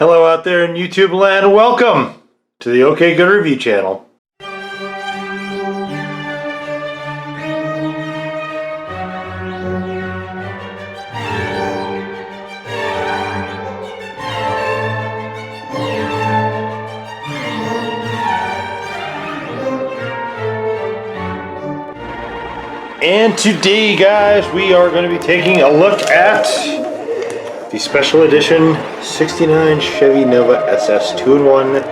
Hello out there in YouTube land, welcome to the OK Good Review channel. And today, guys, we are going to be taking a look at the special edition 69 Chevy Nova SS 2-in-1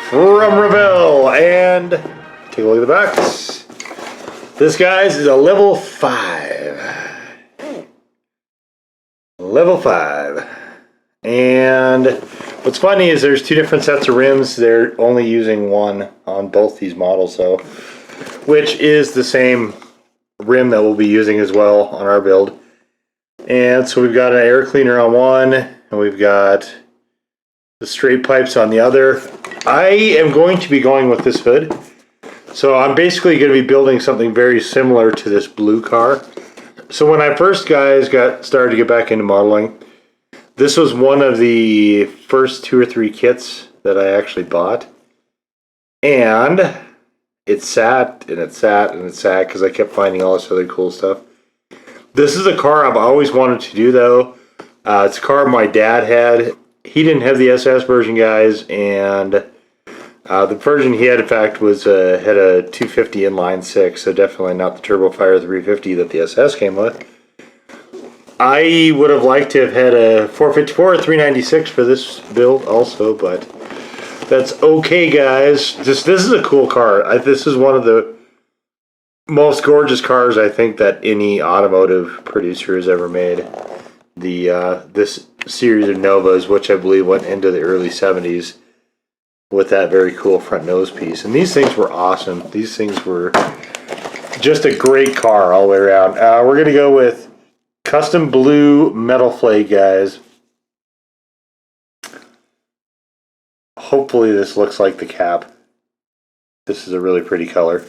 from Revell. And take a look at the box. This, guys, is a level 5. Level 5. And what's funny is there's two different sets of rims. They're only using one on both these models, though, which is the same rim that we'll be using as well on our build. And so we've got an air cleaner on one, and we've got the straight pipes on the other. I am going to be going with this hood, so I'm basically going to be building something very similar to this blue car. So when I first, guys, started to get back into modeling, this was one of the first 2 or 3 kits that I actually bought, and it sat and it sat and it sat because I kept finding all this other cool stuff. This is a car I've always wanted to do, though. It's a car my dad had. He didn't have the SS version, guys, and the version he had, in fact, had a 250 inline 6, so definitely not the Turbo Fire 350 that the SS came with. I would have liked to have had a 454 or 396 for this build also, but that's okay, guys. This is a cool car. This is one of the most gorgeous cars I think that any automotive producer has ever made. This series of Novas, which I believe went into the early 70s, with that very cool front nose piece. And these things were awesome. These things were just a great car all the way around. We're going to go with custom blue metal flake, guys. Hopefully this looks like the cap. This is a really pretty color.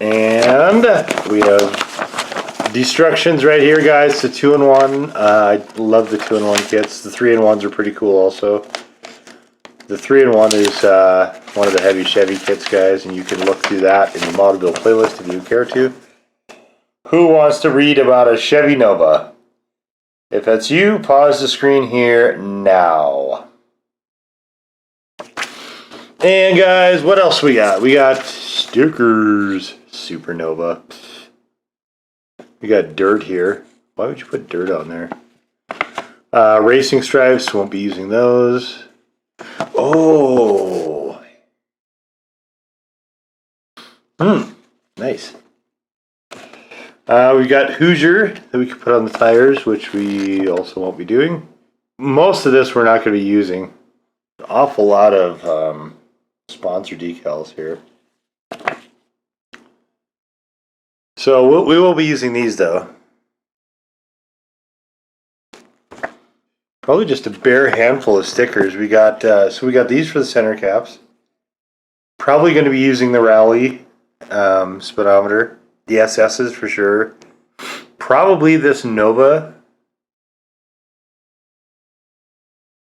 And we have Destructions right here, guys. The 2-in-1. I love the 2-in-1 kits. The 3-in-1s are pretty cool also. The 3-in-1 is one of the heavy Chevy kits, guys, and you can look through that in the model build playlist if you care to. Who wants to read about a Chevy Nova? If that's you, pause the screen here now. And guys, what else we got? We got stickers. Supernova. We got dirt here. Why would you put dirt on there? Racing stripes, won't be using those. Oh. Nice. We got Hoosier that we could put on the tires, which we also won't be doing. Most of this we're not going to be using. An awful lot of sponsor decals here. So we will be using these, though. Probably just a bare handful of stickers. We got these for the center caps. Probably going to be using the Rally speedometer. The SS's for sure. Probably this Nova.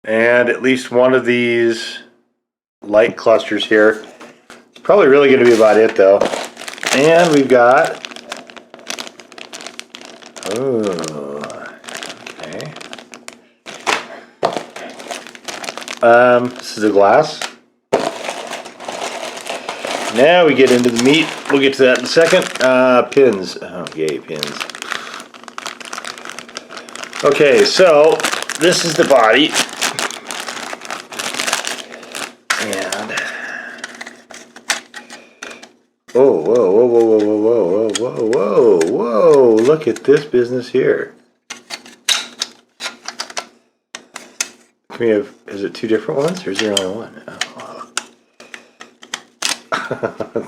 And at least one of these light clusters here. It's probably really going to be about it, though. And we've got... Oh, okay. This is a glass. Now we get into the meat. We'll get to that in a second. Pins. Oh, yay, pins. Okay, so this is the body. And oh, whoa, whoa, whoa, whoa, whoa, whoa, whoa, whoa, whoa! Look at this business here. We have, is it 2 different ones, or is there only one? Oh.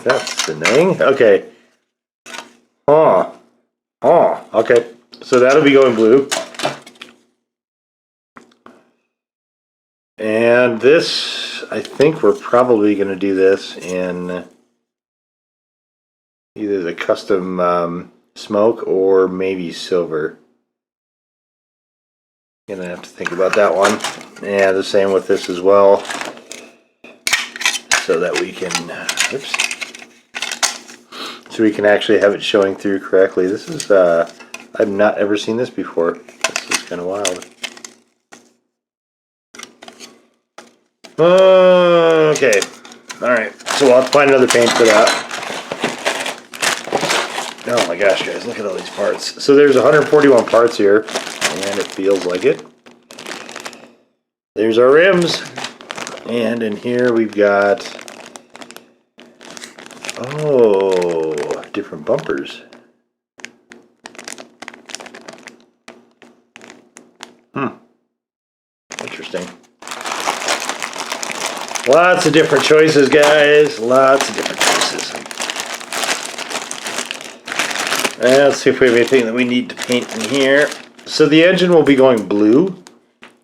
That's annoying. Okay. Oh, okay. So that'll be going blue. And this, I think we're probably going to do this in either the custom smoke or maybe silver. Gonna have to think about that one. And the same with this as well. So that we can, oops. So we can actually have it showing through correctly. This is, I've not ever seen this before. This is kind of wild. Okay. Alright. So we'll have to find another paint for that. Oh my gosh, guys, look at all these parts. So there's 141 parts here, and it feels like it. There's our rims. And in here we've got, oh, different bumpers. Interesting. Lots of different choices, guys. Lots of different choices. Let's see if we have anything that we need to paint in here. So the engine will be going blue.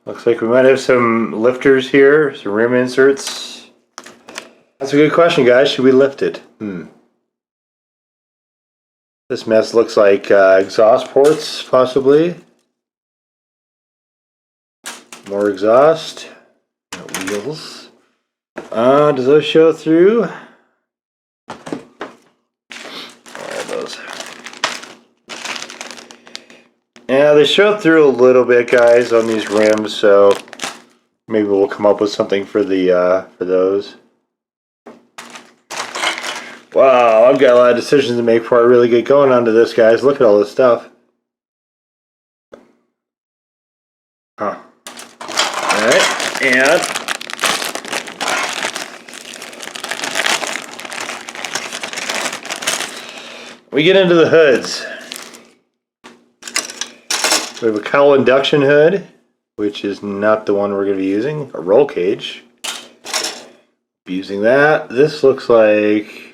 Looks like we might have some lifters here, some rim inserts. That's a good question, guys. Should we lift it? This mess looks like exhaust ports, possibly. More exhaust. Wheels. Does those show through? Where are those? Yeah, they show through a little bit, guys, on these rims, so maybe we'll come up with something for the for those. Wow, I've got a lot of decisions to make before I really get going onto this, guys. Look at all this stuff. Huh. Alright, and we get into the hoods. We have a cowl induction hood, which is not the one we're going to be using. A roll cage. Be using that. This looks like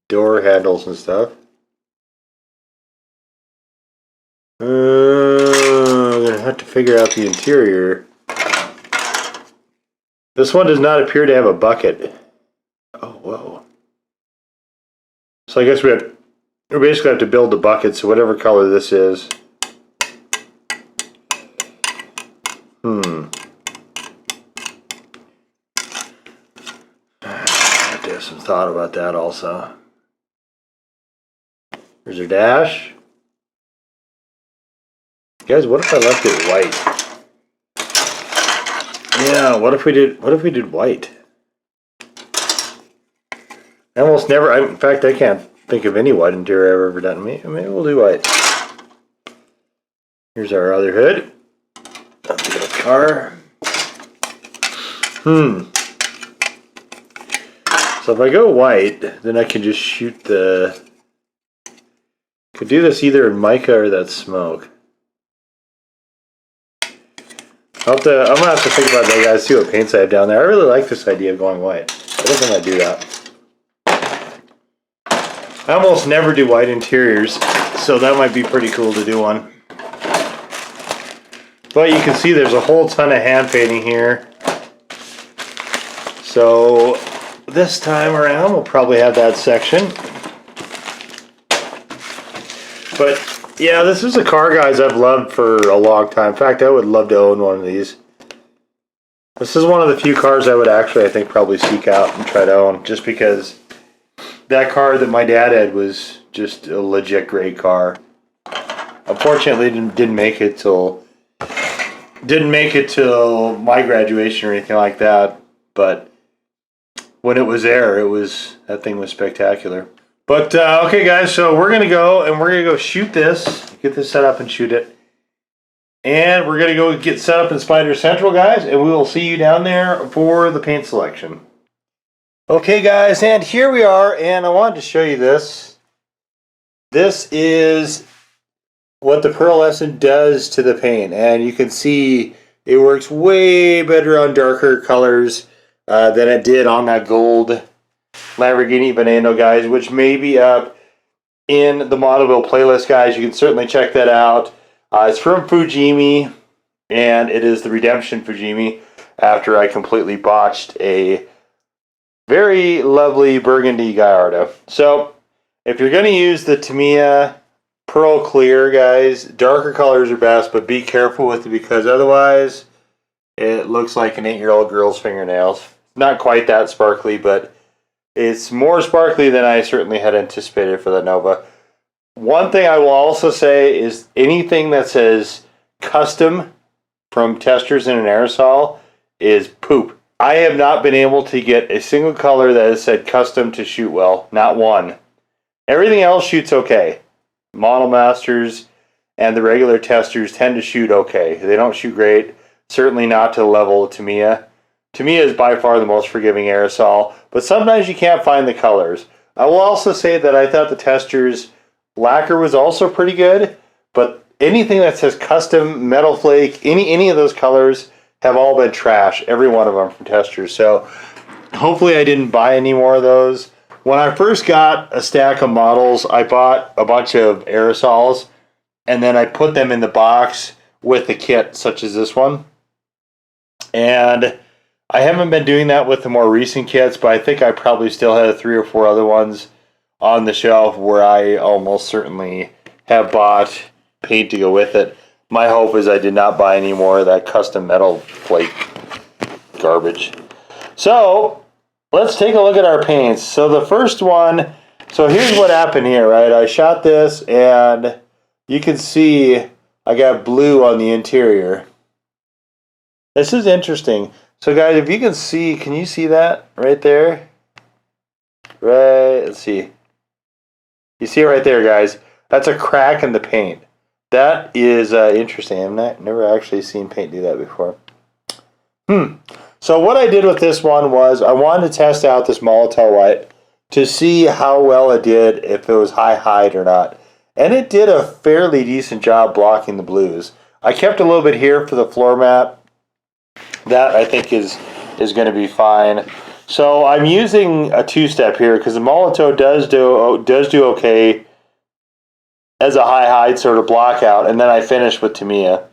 door handles and stuff. I'm going to have to figure out the interior. This one does not appear to have a bucket. Oh, whoa. So I guess we basically have to build the bucket, so whatever color this is. I have to have some thought about that also. Here's our dash. Guys, what if I left it white? Yeah, what if we did white? I almost never, in fact, I can't think of any white interior I've ever done. Maybe we'll do white. Here's our other hood. Of the car. So if I go white, then I can just shoot the... Could do this either in mica or that smoke. I'm gonna have to think about that, guys. See what paints I have down there. I really like this idea of going white. I don't think I do that. I almost never do white interiors, so that might be pretty cool to do one. But you can see there's a whole ton of hand painting here. So this time around we'll probably have that section. But yeah, this is a car, guys, I've loved for a long time. In fact, I would love to own one of these. This is one of the few cars I would actually, I think, probably seek out and try to own, just because that car that my dad had was just a legit great car. Unfortunately, didn't make it till my graduation or anything like that. But when it was there, that thing was spectacular. But okay, guys, so we're gonna go shoot this, get this set up and shoot it, and we're gonna go get set up in Spider Central, guys, and we will see you down there for the paint selection. Okay, guys, and here we are, and I wanted to show you this. This is what the pearlescent does to the paint, and you can see it works way better on darker colors than it did on that gold Lamborghini Veneno, guys, which may be up in the Modelville playlist, guys. You can certainly check that out. It's from Fujimi, and it is the Redemption Fujimi, after I completely botched a very lovely burgundy Gallardo. So if you're going to use the Tamiya pearl clear, guys. Darker colors are best, but be careful with it because otherwise it looks like an 8-year-old girl's fingernails. Not quite that sparkly, but it's more sparkly than I certainly had anticipated for the Nova. One thing I will also say is anything that says custom from testers in an aerosol is poop. I have not been able to get a single color that has said custom to shoot well. Not one. Everything else shoots okay. Model Masters and the regular testers tend to shoot okay. They don't shoot great. Certainly not to the level of Tamiya. Tamiya is by far the most forgiving aerosol, but sometimes you can't find the colors. I will also say that I thought the testers lacquer was also pretty good, but anything that says custom, metal flake, any of those colors have all been trash. Every one of them from testers. So hopefully I didn't buy any more of those. When I first got a stack of models, I bought a bunch of aerosols, and then I put them in the box with the kit, such as this one. And I haven't been doing that with the more recent kits, but I think I probably still have 3 or 4 other ones on the shelf where I almost certainly have bought paint to go with it. My hope is I did not buy any more of that custom metal flake garbage. So let's take a look at our paints. So the first one, so here's what happened here, right? I shot this and you can see I got blue on the interior. This is interesting. So guys, if you can see, can you see that right there? Right, let's see. You see it right there, guys. That's a crack in the paint. That is interesting. I've never actually seen paint do that before. So what I did with this one was I wanted to test out this Molotow white to see how well it did, if it was high hide or not. And it did a fairly decent job blocking the blues. I kept a little bit here for the floor mat. That I think is going to be fine. So I'm using a 2-step here because the Molotow does do okay as a high hide sort of block out, and then I finish with Tamiya.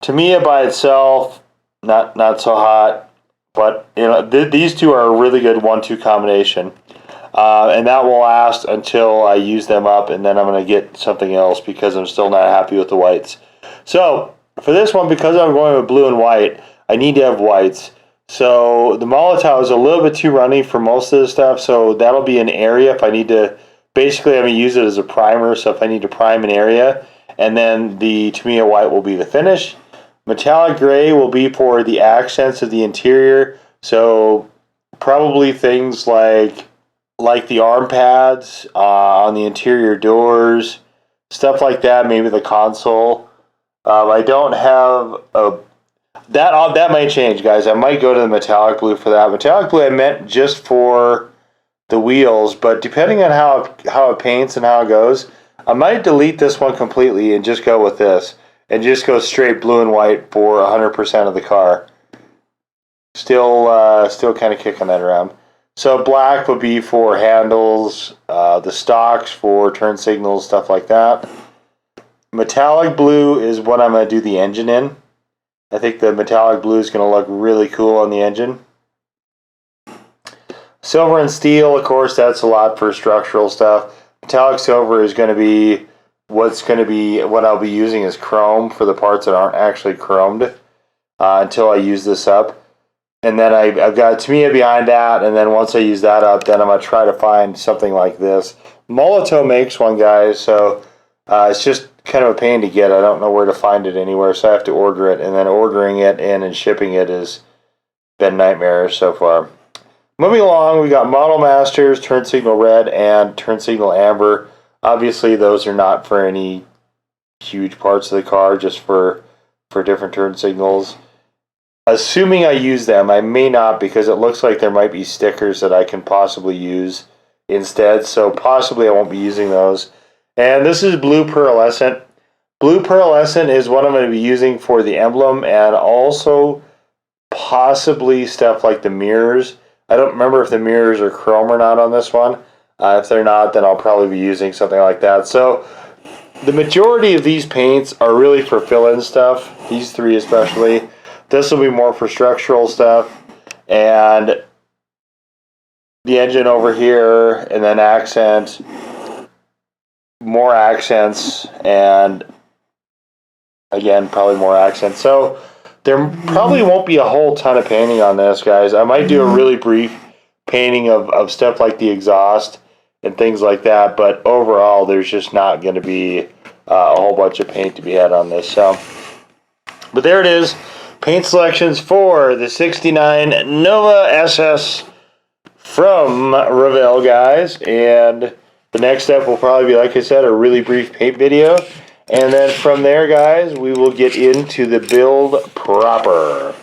Tamiya by itself, not so hot, but you know these two are a really good 1-2 combination, and that will last until I use them up, and then I'm going to get something else because I'm still not happy with the whites. So for this one, because I'm going with blue and white, I need to have whites. So the Molotow is a little bit too runny for most of this stuff, so that'll be an area if I need to. Basically, I'm going to use it as a primer, so if I need to prime an area, and then the Tamiya white will be the finish. Metallic gray will be for the accents of the interior, so probably things like the arm pads on the interior doors, stuff like that, maybe the console. I don't have a... That might change, guys. I might go to the metallic blue for that. Metallic blue I meant just for the wheels, but depending on how it paints and how it goes, I might delete this one completely and just go with this and just go straight blue and white for 100% of the car. Still kind of kicking that around. So black would be for handles, the stocks for turn signals, stuff like that. Metallic blue is what I'm going to do the engine in. I think the metallic blue is going to look really cool on the engine. Silver and steel, of course, that's a lot for structural stuff. Metallic silver is going to be what I'll be using as chrome for the parts that aren't actually chromed until I use this up. And then I've got Tamiya behind that, and then once I use that up, then I'm going to try to find something like this. Molotow makes one, guys, so it's just kind of a pain to get. I don't know where to find it anywhere, so I have to order it, and then ordering it in and shipping it has been nightmarish so far. Moving along, we got Model Masters, Turn Signal Red, and Turn Signal Amber. Obviously, those are not for any huge parts of the car, just for different turn signals. Assuming I use them, I may not because it looks like there might be stickers that I can possibly use instead, so possibly I won't be using those. And this is Blue Pearlescent. Blue Pearlescent is what I'm going to be using for the emblem and also possibly stuff like the mirrors. I don't remember if the mirrors are chrome or not on this one. If they're not, then I'll probably be using something like that. So the majority of these paints are really for fill-in stuff, these three especially. This will be more for structural stuff. And the engine over here, and then accent. more accents, and again, probably more accents. So there probably won't be a whole ton of painting on this, guys. I might do a really brief painting of stuff like the exhaust and things like that, but overall, there's just not going to be a whole bunch of paint to be had on this. So, but there it is. Paint selections for the 69 Nova SS from Revell, guys. And the next step will probably be, like I said, a really brief paint video. And then from there, guys, we will get into the build proper.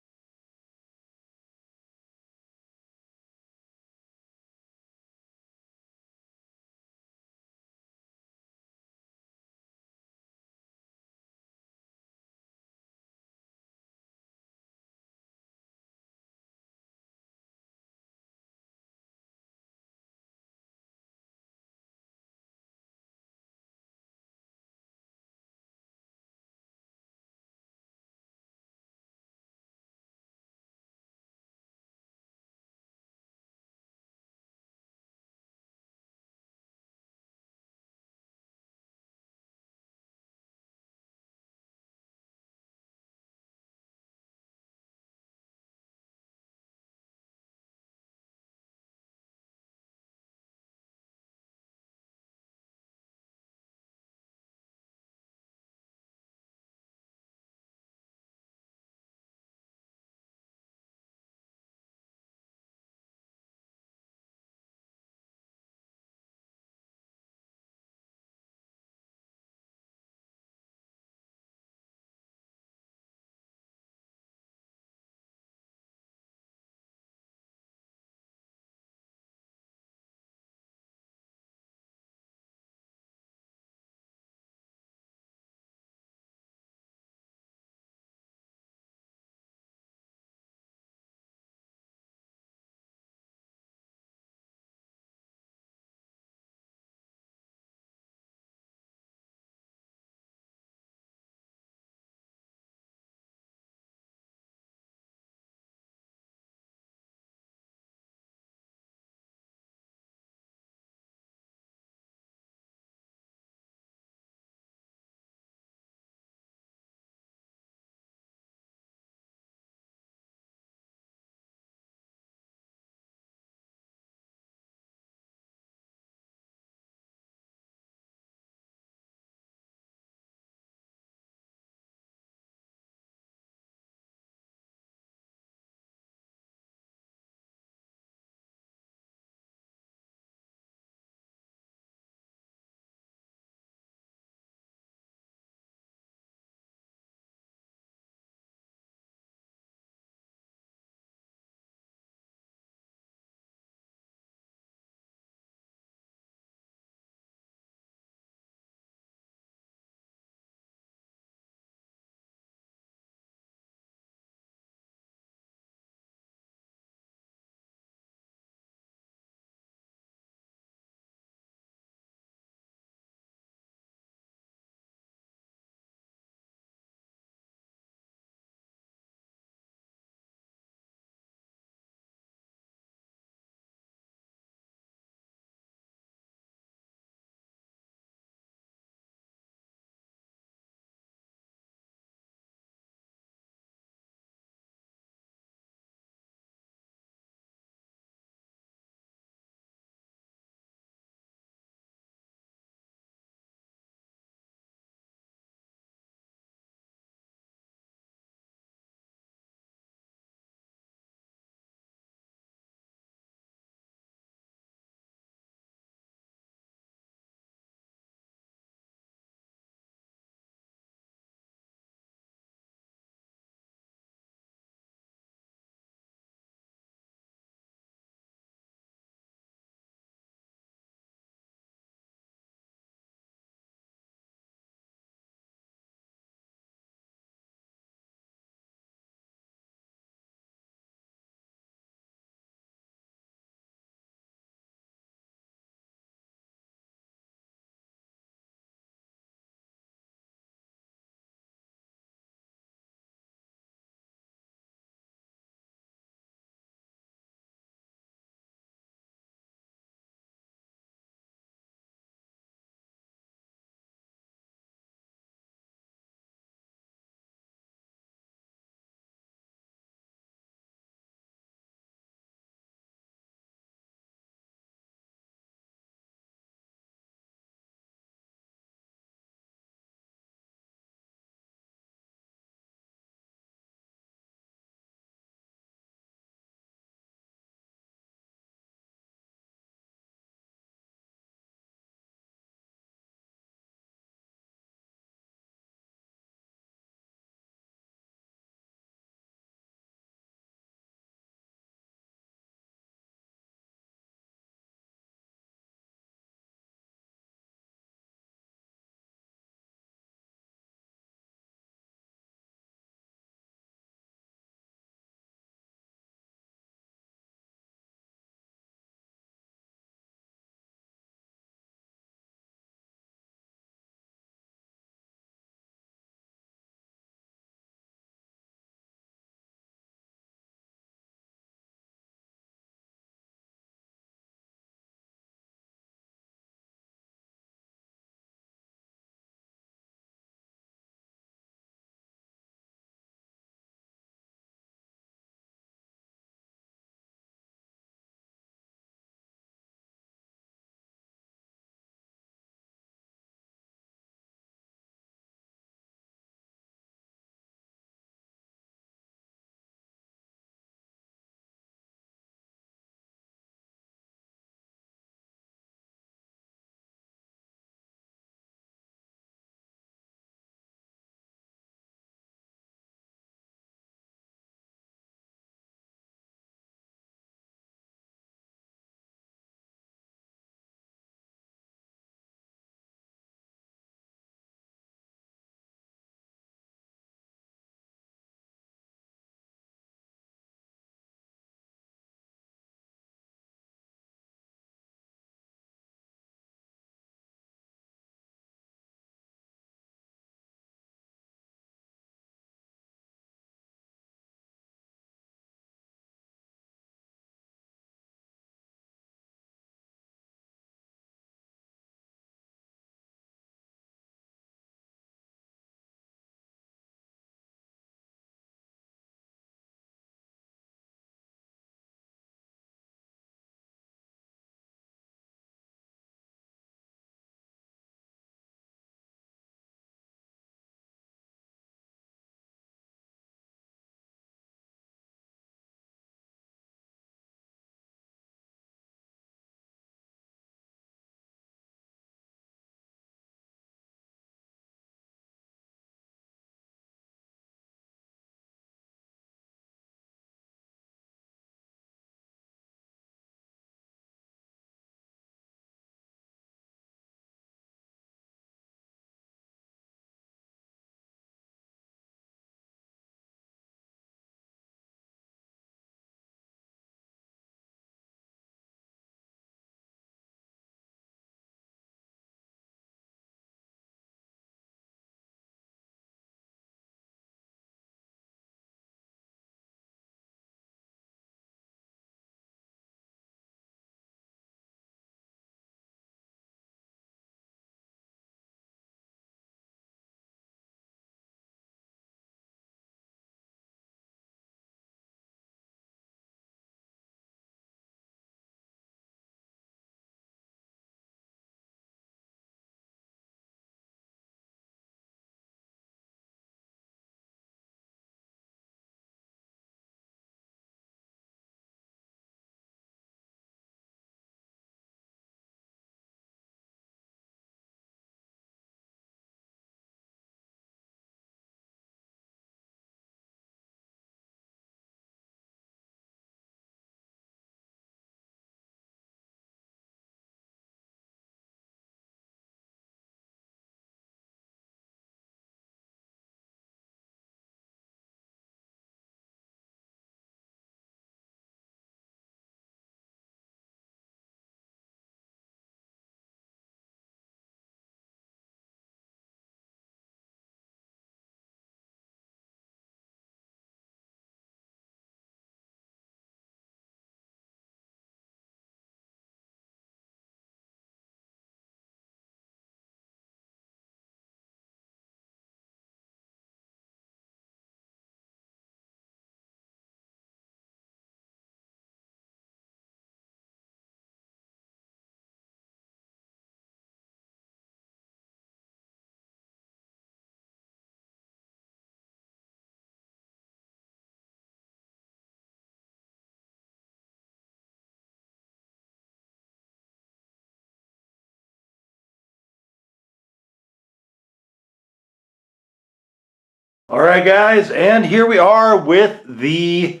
All right, guys, and here we are with the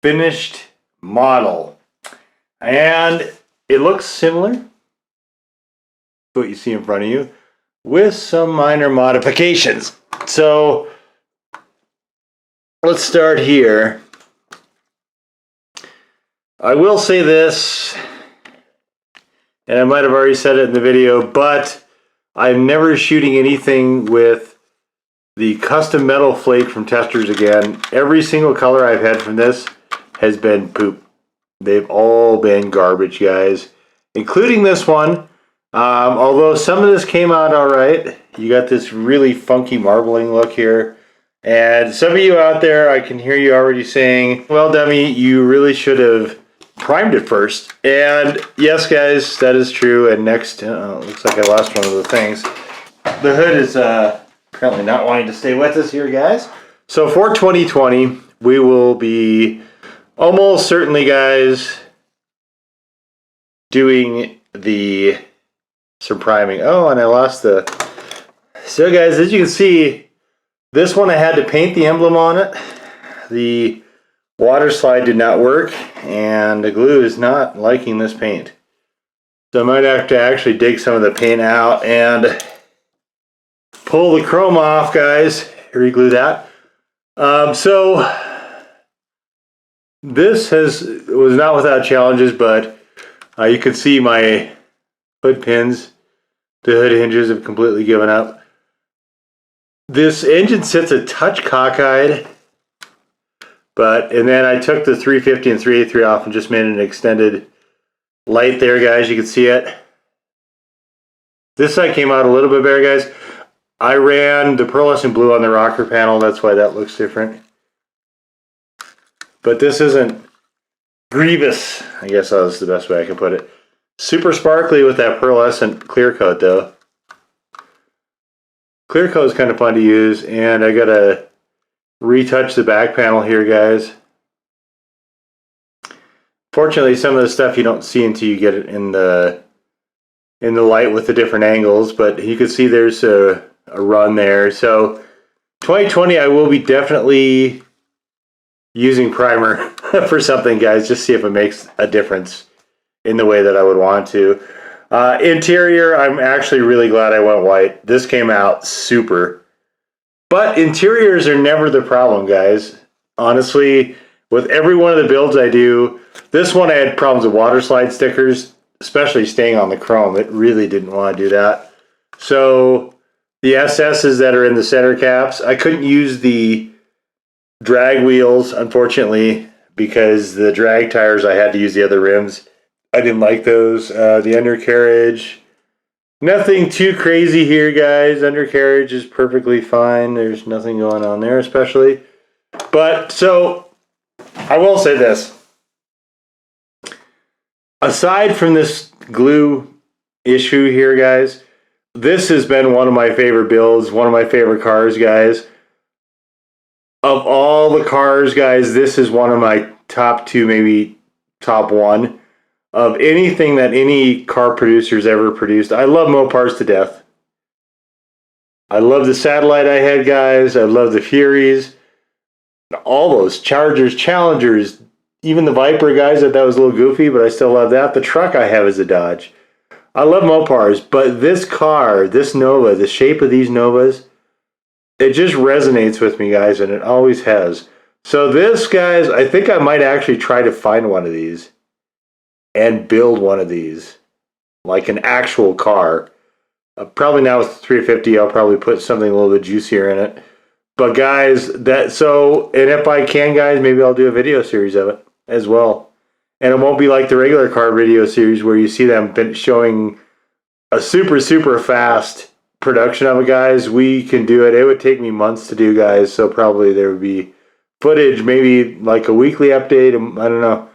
finished model. And it looks similar to what you see in front of you with some minor modifications. So let's start here. I will say this, and I might have already said it in the video, but I'm never shooting anything with the custom metal flake from Testors again. Every single color I've had from this has been poop. They've all been garbage, guys, including this one. Although some of this came out all right. You got this really funky marbling look here. And some of you out there, I can hear you already saying, well, dummy, you really should have primed it first. And yes, guys, that is true. And next, looks like I lost one of the things. The hood is apparently not wanting to stay with us here, guys. So for 2020, we will be almost certainly, guys, doing some priming. Oh, and I lost the... So, guys, as you can see, this one I had to paint the emblem on it. The water slide did not work, and the glue is not liking this paint. So I might have to actually dig some of the paint out and pull the chrome off, guys. Re-glue that. So this was not without challenges, but you can see my hood pins, the hood hinges have completely given up. This engine sits a touch cockeyed, and then I took the 350 and 383 off and just made an extended light there, guys. You can see it. This side came out a little bit better, guys. I ran the pearlescent blue on the rocker panel. That's why that looks different. But this isn't grievous. I guess that's the best way I can put it. Super sparkly with that pearlescent clear coat, though. Clear coat is kind of fun to use, and I gotta retouch the back panel here, guys. Fortunately, some of the stuff you don't see until you get it in the light with the different angles, but you can see there's a run there. So 2020, I will be definitely using primer for something, guys, just see if it makes a difference in the way that I would want to. Interior, I'm actually really glad I went white. This came out super. But interiors are never the problem, guys. Honestly, with every one of the builds I do, this one I had problems with water slide stickers, especially staying on the chrome. It really didn't want to do that. So the SS's that are in the center caps, I couldn't use the drag wheels, unfortunately, because the drag tires, I had to use the other rims. I didn't like those. The undercarriage, nothing too crazy here, guys. Undercarriage is perfectly fine. There's nothing going on there, especially. But, so, I will say this. Aside from this glue issue here, guys, this has been one of my favorite builds, one of my favorite cars, guys. Of all the cars, guys, this is one of my top two, maybe top one of anything that any car producer's ever produced. I love Mopars to death. I love the Satellite I had, guys. I love the Furies. All those Chargers, Challengers, even the Viper, guys. That was a little goofy, but I still love that. The truck I have is a Dodge. I love Mopars, but this car, this Nova, the shape of these Novas, it just resonates with me, guys, and it always has. So this, guys, I think I might actually try to find one of these and build one of these, like an actual car. Probably now with 350, I'll probably put something a little bit juicier in it. But guys, and if I can, guys, maybe I'll do a video series of it as well. And it won't be like the regular car video series where you see them showing a super, super fast production of it, guys. We can do it. It would take me months to do, guys. So probably there would be footage, maybe like a weekly update. I don't know.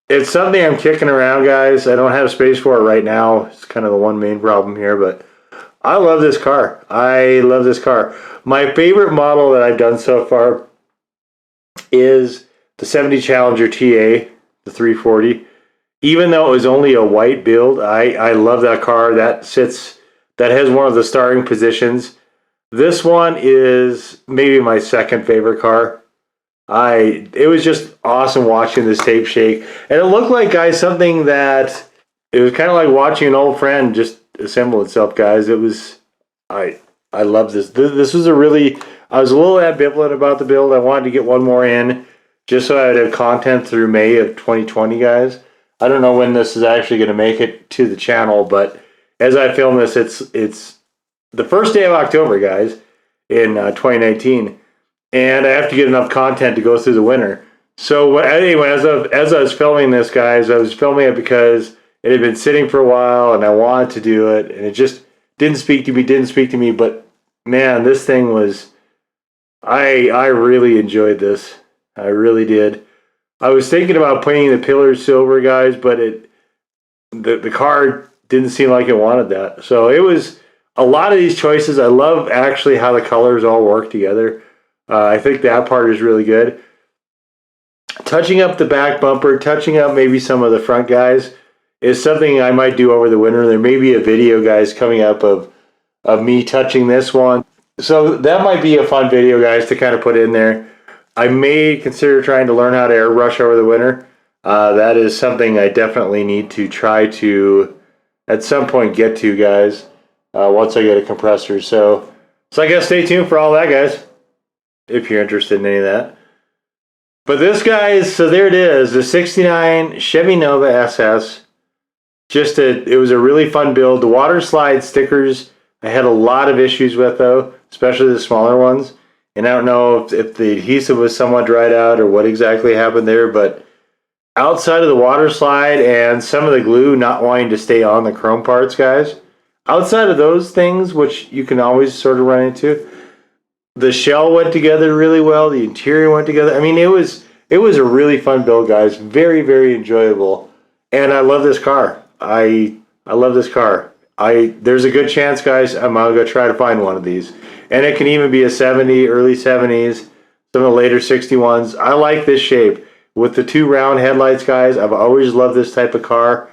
It's something I'm kicking around, guys. I don't have space for it right now. It's kind of the one main problem here, but I love this car. I love this car. My favorite model that I've done so far is the 70 Challenger TA, the 340. Even though it was only a white build, I love that car. That has one of the starring positions. This one is maybe my second favorite car. It was just awesome watching this tape shake. And it looked like, guys, something that it was kind of like watching an old friend just assemble itself, guys. It was I love this. This was I was a little ambivalent about the build. I wanted to get one more in just so I would have content through May of 2020, guys. I don't know when this is actually going to make it to the channel, but as I film this, it's the first day of October, guys, in 2019, and I have to get enough content to go through the winter. So anyway, as I was filming this, guys, I was filming it because it had been sitting for a while, and I wanted to do it, and it just didn't speak to me. But man, this thing was, I really enjoyed this. I really did. I was thinking about painting the pillars silver, guys, but the car didn't seem like it wanted that. So it was a lot of these choices. I love actually how the colors all work together. I think that part is really good. Touching up the back bumper, touching up maybe some of the front, guys, is something I might do over the winter. There may be a video, guys, coming up of me touching this one. So that might be a fun video, guys, to kind of put in there. I may consider trying to learn how to airbrush over the winter. That is something I definitely need to try to, at some point, get to, guys, once I get a compressor. So I guess stay tuned for all that, guys, if you're interested in any of that. But this, guys, so there it is, the 69 Chevy Nova SS. It was a really fun build. The water slide stickers I had a lot of issues with, though, especially the smaller ones. And I don't know if the adhesive was somewhat dried out or what exactly happened there, but outside of the water slide and some of the glue not wanting to stay on the chrome parts, guys, outside of those things, which you can always sort of run into, the shell went together really well. The interior went together. I mean, it was a really fun build, guys. Very, very enjoyable. And I love this car. I love this car. There's a good chance, guys, I'm going to go try to find one of these. And it can even be a 70, early 70s, some of the later 61s. I like this shape. With the two round headlights, guys, I've always loved this type of car.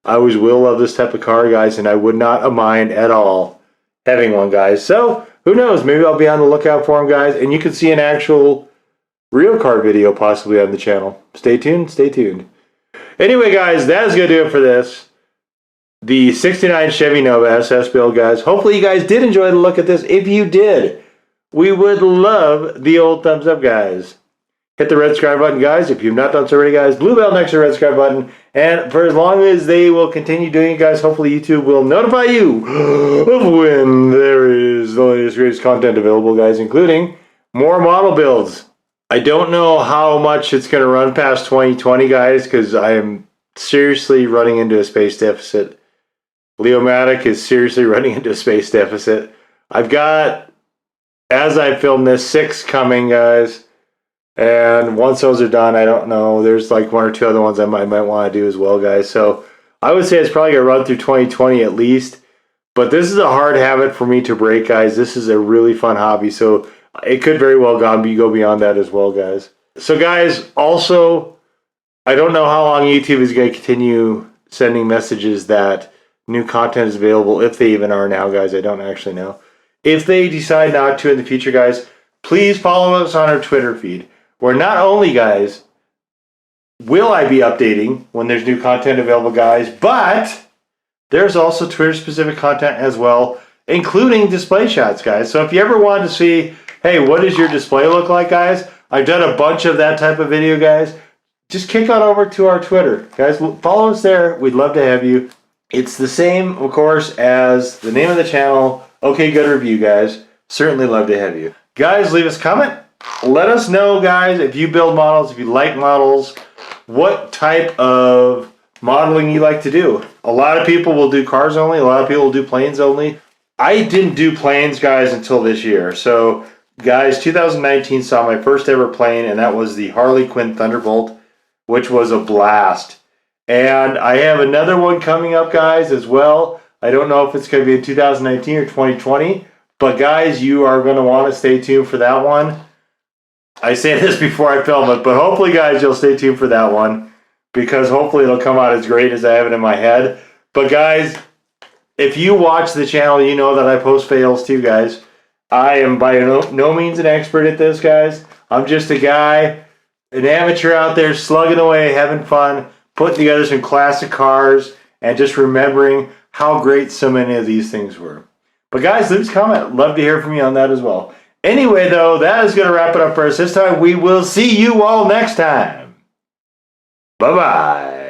I always will love this type of car, guys, and I would not mind at all having one, guys. So, who knows? Maybe I'll be on the lookout for them, guys, and you can see an actual real car video possibly on the channel. Stay tuned, stay tuned. Anyway, guys, that is going to do it for this. The 69 Chevy Nova SS build, guys. Hopefully you guys did enjoy the look at this. If you did, we would love the old thumbs up, guys. Hit the red subscribe button, guys, if you've not done so already, guys. Blue bell next to the red subscribe button. And for as long as they will continue doing it, guys, hopefully YouTube will notify you of when there is the latest, greatest content available, guys, including more model builds. I don't know how much it's going to run past 2020, guys, because I am seriously running into a space deficit. Leomatic is seriously running into a space deficit. I've got, as I film this, 6 coming, guys. And once those are done, I don't know. There's like 1 or 2 other ones I might want to do as well, guys. So I would say it's probably going to run through 2020 at least. But this is a hard habit for me to break, guys. This is a really fun hobby. So it could very well go beyond that as well, guys. So, guys, also, I don't know how long YouTube is going to continue sending messages that new content is available, if they even are now, guys. I don't actually know. If they decide not to in the future, guys, please follow us on our Twitter feed, where not only, guys, will I be updating when there's new content available, guys, but there's also Twitter-specific content as well, including display shots, guys. So if you ever wanted to see, hey, what does your display look like, guys? I've done a bunch of that type of video, guys. Just kick on over to our Twitter. Guys, follow us there. We'd love to have you. It's the same, of course, as the name of the channel, OKGoodReview, guys. Certainly love to have you. Guys, leave us a comment. Let us know, guys, if you build models, if you like models, what type of modeling you like to do. A lot of people will do cars only. A lot of people will do planes only. I didn't do planes, guys, until this year. So, guys, 2019 saw my first ever plane, and that was the Harley Quinn Thunderbolt, which was a blast. And I have another one coming up, guys, as well. I don't know if it's going to be in 2019 or 2020. But, guys, you are going to want to stay tuned for that one. I say this before I film it, but hopefully, guys, you'll stay tuned for that one. Because hopefully it'll come out as great as I have it in my head. But, guys, if you watch the channel, you know that I post fails too, guys. I am by no means an expert at this, guys. I'm just a guy, an amateur out there slugging away, having fun, putting together some classic cars, and just remembering how great so many of these things were. But guys, leave a comment. Love to hear from you on that as well. Anyway, though, that is going to wrap it up for us this time. We will see you all next time. Bye-bye.